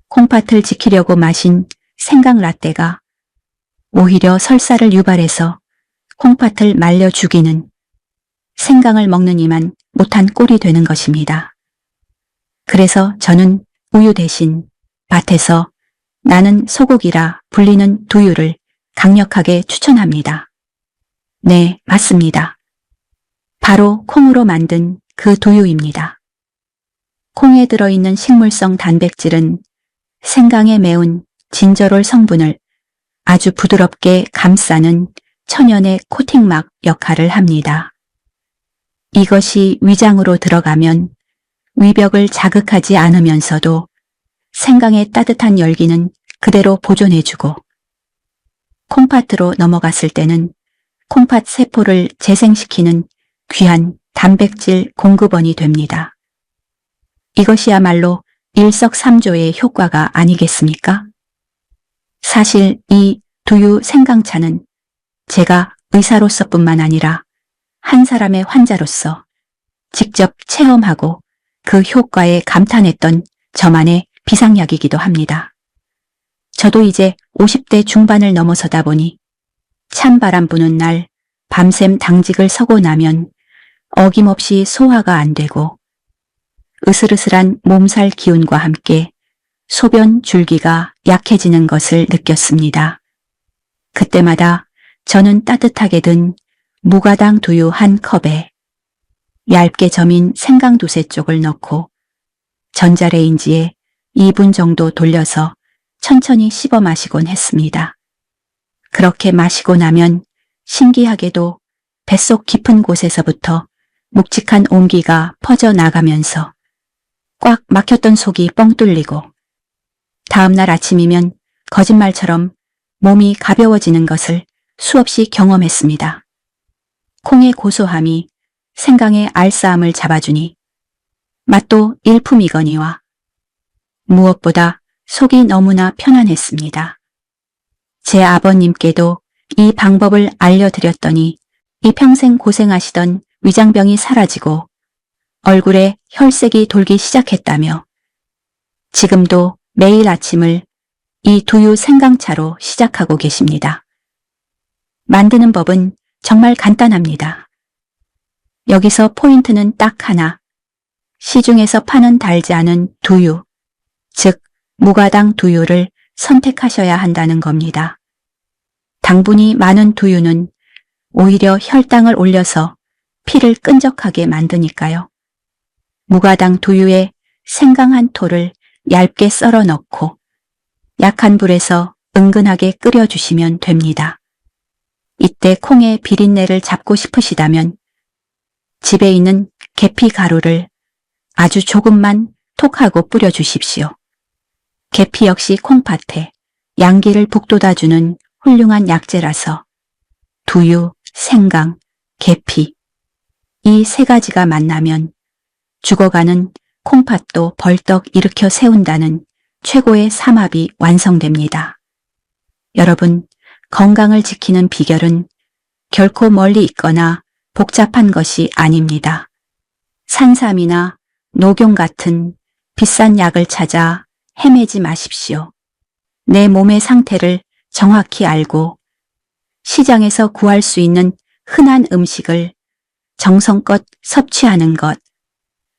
콩팥을 지키려고 마신 생강 라떼가 오히려 설사를 유발해서 콩팥을 말려 죽이는 생강을 먹는 이만 못한 꼴이 되는 것입니다. 그래서 저는 우유 대신 밭에서 나는 소고기라 불리는 두유를 강력하게 추천합니다. 네, 맞습니다. 바로 콩으로 만든 그 두유입니다. 콩에 들어있는 식물성 단백질은 생강의 매운 진저롤 성분을 아주 부드럽게 감싸는 천연의 코팅막 역할을 합니다. 이것이 위장으로 들어가면 위벽을 자극하지 않으면서도 생강의 따뜻한 열기는 그대로 보존해주고 콩팥으로 넘어갔을 때는 콩팥 세포를 재생시키는 귀한 단백질 공급원이 됩니다. 이것이야말로 일석삼조의 효과가 아니겠습니까? 사실 이 두유 생강차는 제가 의사로서뿐만 아니라 한 사람의 환자로서 직접 체험하고 그 효과에 감탄했던 저만의 비상약이기도 합니다. 저도 이제 50대 중반을 넘어서다 보니 찬바람 부는 날 밤샘 당직을 서고 나면 어김없이 소화가 안 되고 으슬으슬한 몸살 기운과 함께 소변 줄기가 약해지는 것을 느꼈습니다. 그때마다 저는 따뜻하게 든 무가당 두유 한 컵에 얇게 저민 생강 두세 쪽을 넣고 전자레인지에 2분 정도 돌려서 천천히 씹어 마시곤 했습니다. 그렇게 마시고 나면 신기하게도 뱃속 깊은 곳에서부터 묵직한 온기가 퍼져나가면서 꽉 막혔던 속이 뻥 뚫리고 다음날 아침이면 거짓말처럼 몸이 가벼워지는 것을 수없이 경험했습니다. 콩의 고소함이 생강의 알싸함을 잡아주니 맛도 일품이거니와 무엇보다 속이 너무나 편안했습니다. 제 아버님께도 이 방법을 알려드렸더니 이 평생 고생하시던 위장병이 사라지고 얼굴에 혈색이 돌기 시작했다며 지금도 매일 아침을 이 두유 생강차로 시작하고 계십니다. 만드는 법은 정말 간단합니다. 여기서 포인트는 딱 하나, 시중에서 파는 달지 않은 두유, 즉 무가당 두유를 선택하셔야 한다는 겁니다. 당분이 많은 두유는 오히려 혈당을 올려서 피를 끈적하게 만드니까요. 무가당 두유에 생강 한 톨을 얇게 썰어 넣고 약한 불에서 은근하게 끓여주시면 됩니다. 이때 콩의 비린내를 잡고 싶으시다면 집에 있는 계피 가루를 아주 조금만 톡하고 뿌려주십시오. 계피 역시 콩팥에 양기를 북돋아주는 훌륭한 약재라서 두유, 생강, 계피 이 세 가지가 만나면 죽어가는 콩팥도 벌떡 일으켜 세운다는 최고의 삼합이 완성됩니다. 여러분, 건강을 지키는 비결은 결코 멀리 있거나 복잡한 것이 아닙니다. 산삼이나 녹용 같은 비싼 약을 찾아 헤매지 마십시오. 내 몸의 상태를 정확히 알고 시장에서 구할 수 있는 흔한 음식을 정성껏 섭취하는 것,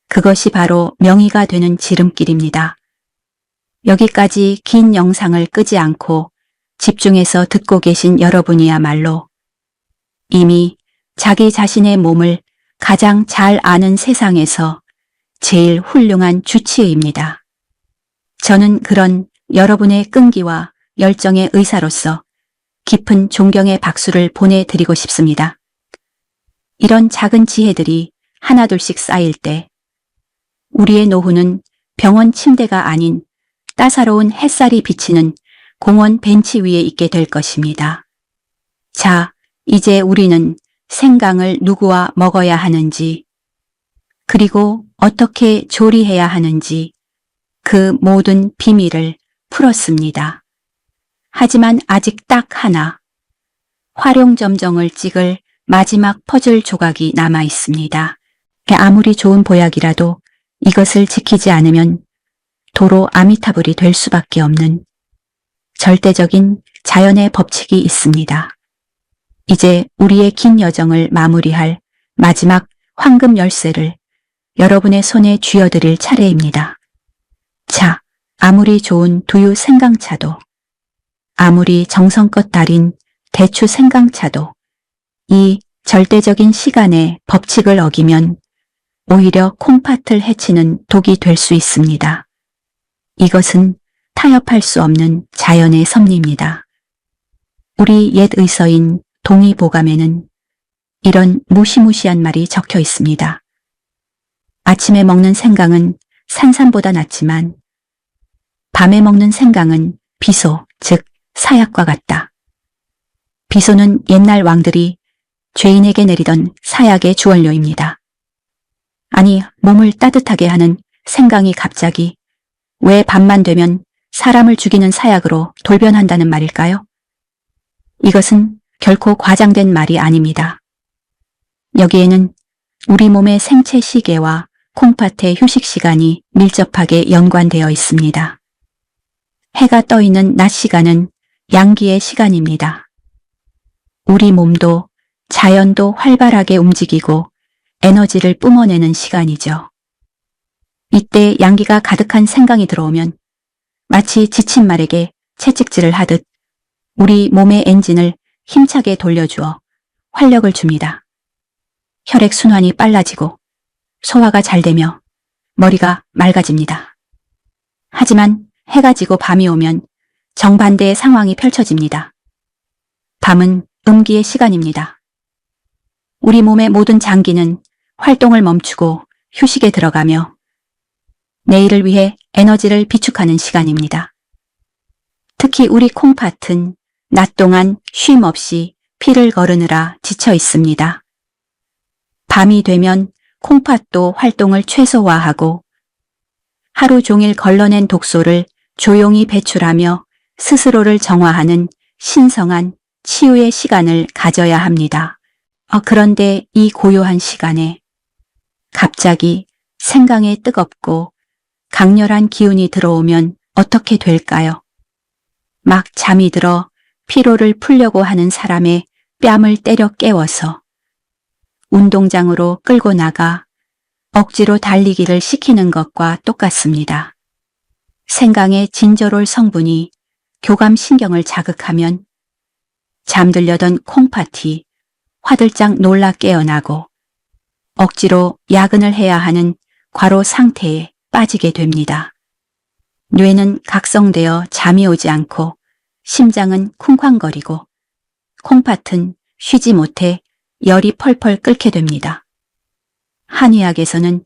그것이 바로 명의가 되는 지름길입니다. 여기까지 긴 영상을 끄지 않고 집중해서 듣고 계신 여러분이야말로 이미 자기 자신의 몸을 가장 잘 아는 세상에서 제일 훌륭한 주치의입니다. 저는 그런 여러분의 끈기와 열정의 의사로서 깊은 존경의 박수를 보내드리고 싶습니다. 이런 작은 지혜들이 하나둘씩 쌓일 때 우리의 노후는 병원 침대가 아닌 따사로운 햇살이 비치는 공원 벤치 위에 있게 될 것입니다. 자, 이제 우리는 생강을 누구와 먹어야 하는지, 그리고 어떻게 조리해야 하는지 그 모든 비밀을 풀었습니다. 하지만 아직 딱 하나, 활용점정을 찍을 마지막 퍼즐 조각이 남아 있습니다. 아무리 좋은 보약이라도 이것을 지키지 않으면 도로 아미타불이 될 수밖에 없는 절대적인 자연의 법칙이 있습니다. 이제 우리의 긴 여정을 마무리할 마지막 황금 열쇠를 여러분의 손에 쥐어드릴 차례입니다. 자, 아무리 좋은 두유 생강차도, 아무리 정성껏 달인 대추 생강차도 이 절대적인 시간의 법칙을 어기면 오히려 콩팥을 해치는 독이 될 수 있습니다. 이것은 타협할 수 없는 자연의 섭리입니다. 우리 옛 의서인 동의보감에는 이런 무시무시한 말이 적혀 있습니다. 아침에 먹는 생강은 산삼보다 낫지만 밤에 먹는 생강은 비소, 즉 사약과 같다. 비소는 옛날 왕들이 죄인에게 내리던 사약의 주원료입니다. 아니, 몸을 따뜻하게 하는 생강이 갑자기 왜 밤만 되면 사람을 죽이는 사약으로 돌변한다는 말일까요? 이것은 결코 과장된 말이 아닙니다. 여기에는 우리 몸의 생체 시계와 콩팥의 휴식 시간이 밀접하게 연관되어 있습니다. 해가 떠 있는 낮 시간은 양기의 시간입니다. 우리 몸도 자연도 활발하게 움직이고 에너지를 뿜어내는 시간이죠. 이때 양기가 가득한 생강이 들어오면 마치 지친 말에게 채찍질을 하듯 우리 몸의 엔진을 힘차게 돌려주어 활력을 줍니다. 혈액순환이 빨라지고 소화가 잘 되며 머리가 맑아집니다. 하지만 해가 지고 밤이 오면 정반대의 상황이 펼쳐집니다. 밤은 음기의 시간입니다. 우리 몸의 모든 장기는 활동을 멈추고 휴식에 들어가며 내일을 위해 에너지를 비축하는 시간입니다. 특히 우리 콩팥은 낮 동안 쉼 없이 피를 거르느라 지쳐 있습니다. 밤이 되면 콩팥도 활동을 최소화하고 하루 종일 걸러낸 독소를 조용히 배출하며 스스로를 정화하는 신성한 치유의 시간을 가져야 합니다. 그런데 이 고요한 시간에 갑자기 생강에 뜨겁고 강렬한 기운이 들어오면 어떻게 될까요? 막 잠이 들어 피로를 풀려고 하는 사람의 뺨을 때려 깨워서 운동장으로 끌고 나가 억지로 달리기를 시키는 것과 똑같습니다. 생강의 진저롤 성분이 교감신경을 자극하면 잠들려던 콩팥이 화들짝 놀라 깨어나고 억지로 야근을 해야 하는 과로 상태에 빠지게 됩니다. 뇌는 각성되어 잠이 오지 않고 심장은 쿵쾅거리고 콩팥은 쉬지 못해 열이 펄펄 끓게 됩니다. 한의학에서는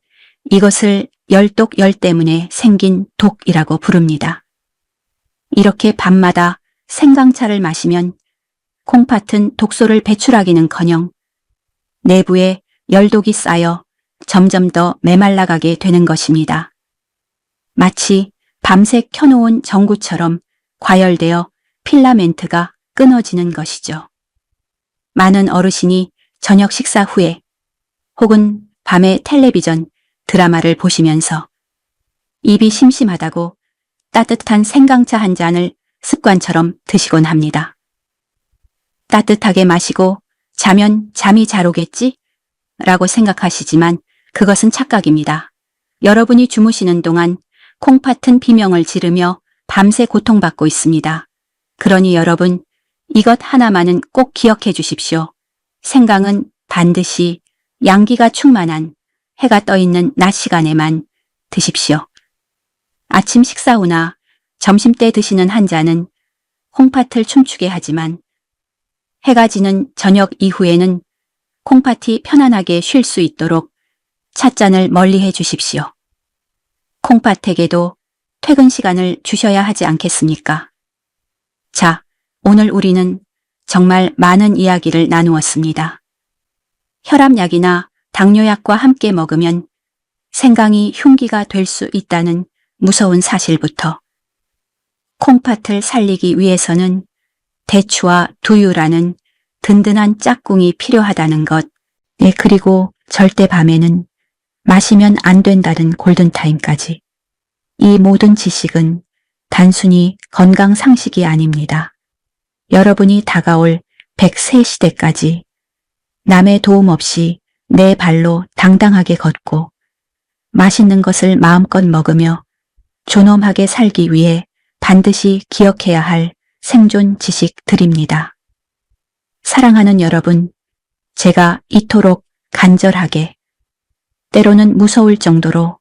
이것을 열독열 때문에 생긴 독이라고 부릅니다. 이렇게 밤마다 생강차를 마시면 콩팥은 독소를 배출하기는커녕 내부에 열독이 쌓여 점점 더 메말라가게 되는 것입니다. 마치 밤새 켜놓은 전구처럼 과열되어 필라멘트가 끊어지는 것이죠. 많은 어르신이 저녁 식사 후에 혹은 밤에 텔레비전, 드라마를 보시면서 입이 심심하다고 따뜻한 생강차 한 잔을 습관처럼 드시곤 합니다. 따뜻하게 마시고 자면 잠이 잘 오겠지? 라고 생각하시지만 그것은 착각입니다. 여러분이 주무시는 동안 콩팥은 비명을 지르며 밤새 고통받고 있습니다. 그러니 여러분, 이것 하나만은 꼭 기억해 주십시오. 생강은 반드시 양기가 충만한 해가 떠 있는 낮 시간에만 드십시오. 아침 식사 후나 점심때 드시는 한 잔은 콩팥을 춤추게 하지만 해가 지는 저녁 이후에는 콩팥이 편안하게 쉴 수 있도록 찻잔을 멀리해 주십시오. 콩팥에게도 퇴근 시간을 주셔야 하지 않겠습니까? 자, 오늘 우리는 정말 많은 이야기를 나누었습니다. 혈압약이나 당뇨약과 함께 먹으면 생강이 흉기가 될 수 있다는 무서운 사실부터 콩팥을 살리기 위해서는 대추와 두유라는 든든한 짝꿍이 필요하다는 것, 그리고 절대 밤에는 마시면 안 된다는 골든타임까지. 이 모든 지식은 단순히 건강 상식이 아닙니다. 여러분이 다가올 100세 시대까지 남의 도움 없이 내 발로 당당하게 걷고 맛있는 것을 마음껏 먹으며 존엄하게 살기 위해 반드시 기억해야 할 생존 지식들입니다. 사랑하는 여러분, 제가 이토록 간절하게 때로는 무서울 정도로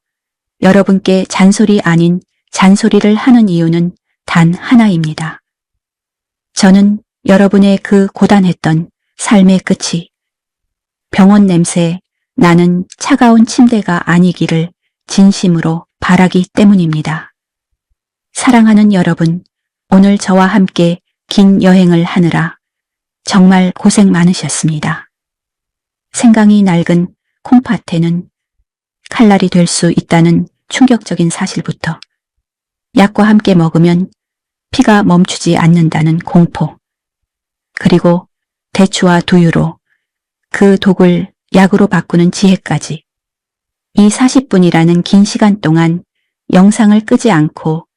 여러분께 잔소리 아닌 잔소리를 하는 이유는 단 하나입니다. 저는 여러분의 그 고단했던 삶의 끝이 병원 냄새 나는 차가운 침대가 아니기를 진심으로 바라기 때문입니다. 사랑하는 여러분, 오늘 저와 함께 긴 여행을 하느라 정말 고생 많으셨습니다. 생강이 낡은 콩팥에는 칼날이 될 수 있다는 충격적인 사실부터 약과 함께 먹으면 피가 멈추지 않는다는 공포, 그리고 대추와 두유로 그 독을 약으로 바꾸는 지혜까지 이 40분이라는 긴 시간 동안 영상을 끄지 않고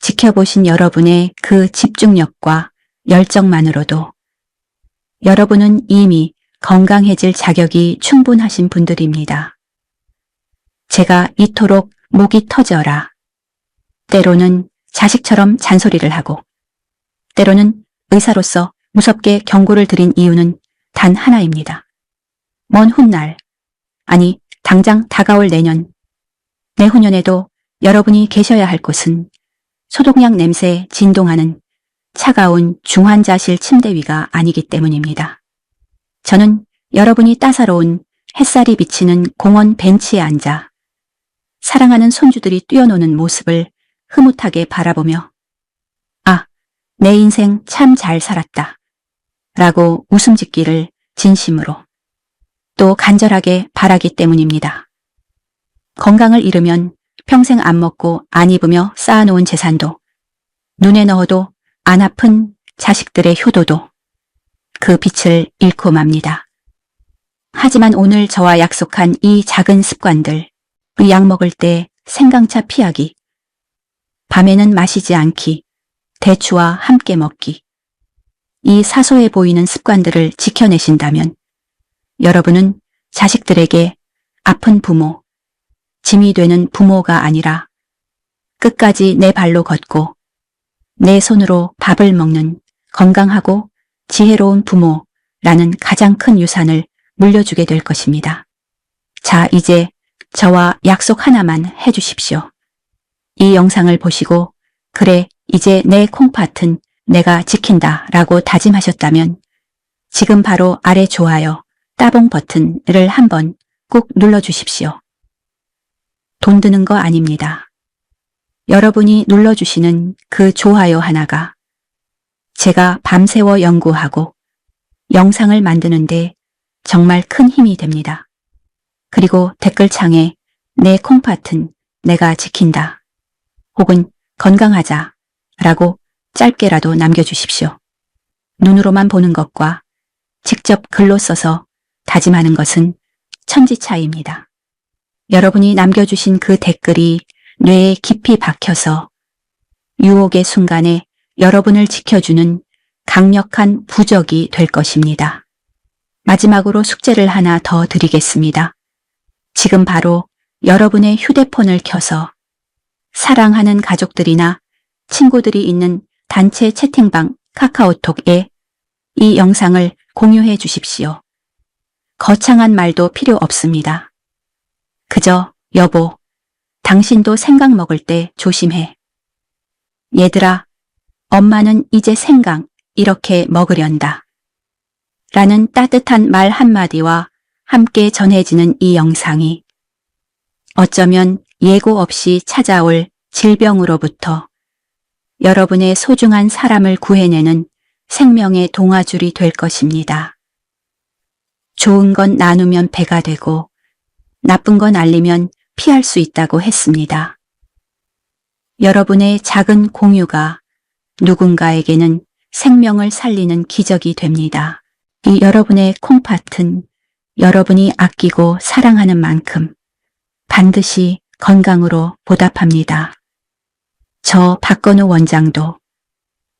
지켜보신 여러분의 그 집중력과 열정만으로도 여러분은 이미 건강해질 자격이 충분하신 분들입니다. 제가 이토록 목이 터져라, 때로는 자식처럼 잔소리를 하고 때로는 의사로서 무섭게 경고를 드린 이유는 단 하나입니다. 먼 훗날, 아니 당장 다가올 내후년에도 여러분이 계셔야 할 곳은 소독약 냄새에 진동하는 차가운 중환자실 침대 위가 아니기 때문입니다. 저는 여러분이 따사로운 햇살이 비치는 공원 벤치에 앉아 사랑하는 손주들이 뛰어노는 모습을 흐뭇하게 바라보며 아, 내 인생 참 잘 살았다 라고 웃음 짓기를 진심으로 또 간절하게 바라기 때문입니다. 건강을 잃으면 평생 안 먹고 안 입으며 쌓아놓은 재산도, 눈에 넣어도 안 아픈 자식들의 효도도 그 빛을 잃고 맙니다. 하지만 오늘 저와 약속한 이 작은 습관들, 약 먹을 때 생강차 피하기, 밤에는 마시지 않기, 대추와 함께 먹기, 이 사소해 보이는 습관들을 지켜내신다면 여러분은 자식들에게 아픈 부모, 짐이 되는 부모가 아니라 끝까지 내 발로 걷고 내 손으로 밥을 먹는 건강하고 지혜로운 부모라는 가장 큰 유산을 물려주게 될 것입니다. 자, 이제 저와 약속 하나만 해주십시오. 이 영상을 보시고 그래, 이제 내 콩팥은 내가 지킨다 라고 다짐하셨다면 지금 바로 아래 좋아요, 따봉 버튼을 한번 꾹 눌러주십시오. 돈 드는 거 아닙니다. 여러분이 눌러주시는 그 좋아요 하나가 제가 밤새워 연구하고 영상을 만드는데 정말 큰 힘이 됩니다. 그리고 댓글창에 내 콩팥은 내가 지킨다 혹은 건강하자 라고 짧게라도 남겨주십시오. 눈으로만 보는 것과 직접 글로 써서 다짐하는 것은 천지 차이입니다. 여러분이 남겨주신 그 댓글이 뇌에 깊이 박혀서 유혹의 순간에 여러분을 지켜주는 강력한 부적이 될 것입니다. 마지막으로 숙제를 하나 더 드리겠습니다. 지금 바로 여러분의 휴대폰을 켜서 사랑하는 가족들이나 친구들이 있는 단체 채팅방 카카오톡에 이 영상을 공유해 주십시오. 거창한 말도 필요 없습니다. 그저 여보, 당신도 생강 먹을 때 조심해. 얘들아, 엄마는 이제 생강 이렇게 먹으련다. 라는 따뜻한 말 한마디와 함께 전해지는 이 영상이 어쩌면 예고 없이 찾아올 질병으로부터 여러분의 소중한 사람을 구해내는 생명의 동아줄이 될 것입니다. 좋은 건 나누면 배가 되고 나쁜 건 알리면 피할 수 있다고 했습니다. 여러분의 작은 공유가 누군가에게는 생명을 살리는 기적이 됩니다. 이 여러분의 콩팥은 여러분이 아끼고 사랑하는 만큼 반드시 건강으로 보답합니다. 저 박건우 원장도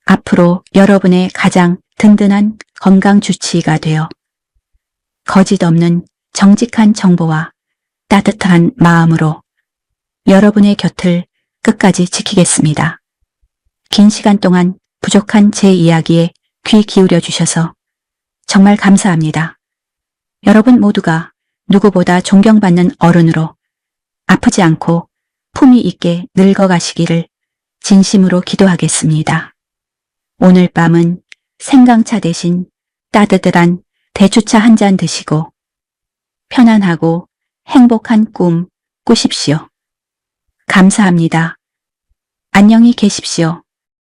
앞으로 여러분의 가장 든든한 건강 주치의가 되어 거짓 없는 정직한 정보와 따뜻한 마음으로 여러분의 곁을 끝까지 지키겠습니다. 긴 시간 동안 부족한 제 이야기에 귀 기울여 주셔서 정말 감사합니다. 여러분 모두가 누구보다 존경받는 어른으로 아프지 않고 품위 있게 늙어가시기를 진심으로 기도하겠습니다. 오늘 밤은 생강차 대신 따뜻한 대추차 한 잔 드시고 편안하고 행복한 꿈 꾸십시오. 감사합니다. 안녕히 계십시오.